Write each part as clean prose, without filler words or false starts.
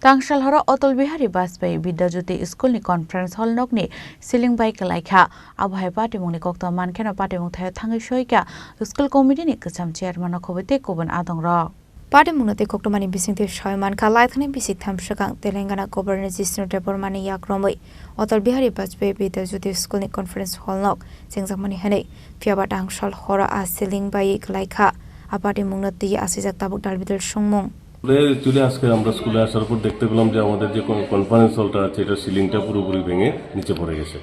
Tangsalo Horo Atal Bihari Baiwi Vidya Jyoti Schoolni conference hall nokni siling bai Kwlaikha abhai party mungni kokta mankhena party mung thaya thangai soika school committee ni kacham chairman khobete koban adongra party mungnate koktomani bisingte shoyman kha laithani bisik thamshakang Telangana governor Jisnu Debormani yakromoi Atal Bihari Baiwi Vidya Jyoti Schoolni conference hall nok jengjakmani hene fiaba Tangsalo Horo a siling bai Kwlaikha apati mungnati asijak tabuk dalbidal sungmung চলে আজকে আমরা স্কুলে আসার পর দেখতে পেলাম যে আমাদের যে কনফারেন্স হলটা আছে এটা সিলিংটা পুরোপুরি ভেঙে নিচে পড়ে গেছে।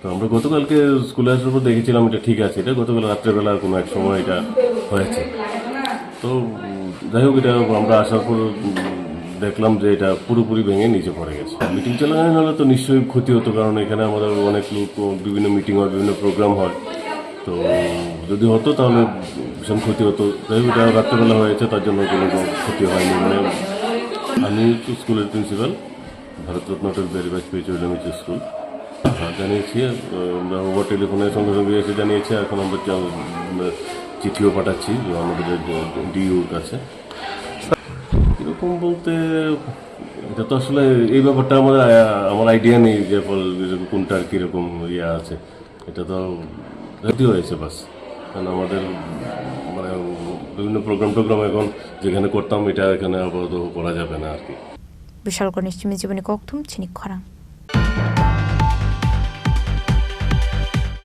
তো আমরা গতকালকে স্কুলে আসার পর দেখেছিলাম এটা ঠিক আছে, এটা গতকাল রাত্রেবেলা কোনো এক সময় এটা হয়েছে। তো যাই হোক, এটা আমরা আসার পর দেখলাম যে এটা পুরোপুরি ভেঙে নিচে পড়ে গেছে। মিটিং চলাকালীন হলে তো নিশ্চয়ই ক্ষতি হতো, কারণ এখানে আমাদের অনেক লোক, বিভিন্ন মিটিং হয়, বিভিন্ন প্রোগ্রাম হয়। তো যদি হতো তাহলে ভীষণ ক্ষতি হতো। যাই হোক, এটা রাত্রেবেলা হয়েছে, তার জন্য কোনো ক্ষতি হয়নি। মানে আমি স্কুলের প্রিন্সিপাল, ভারতরত্ন অটল বিহারী বাজপেয়ী চৌধুরী স্কুল জানিয়েছি। আমরা ওভার টেলিফোনের সঙ্গে সঙ্গে এসে জানিয়েছি। এখন আমরা চিঠিও পাঠাচ্ছি আমাদের ডিইউর কাছে। এরকম বলতে এটা তো আসলে এই ব্যাপারটা আমার আইডিয়া নেই যে কোনটার কীরকম ইয়ে আছে। এটা তো ক্ষতি হয়েছে বাস, কারণ আমাদের মানে বিভিন্ন প্রোগ্রাম এখন যেখানে করতাম এটা এখানে আপাতত করা যাবে না আর কি। বিশাল জীবনী কক্তুম চিনি খরাং।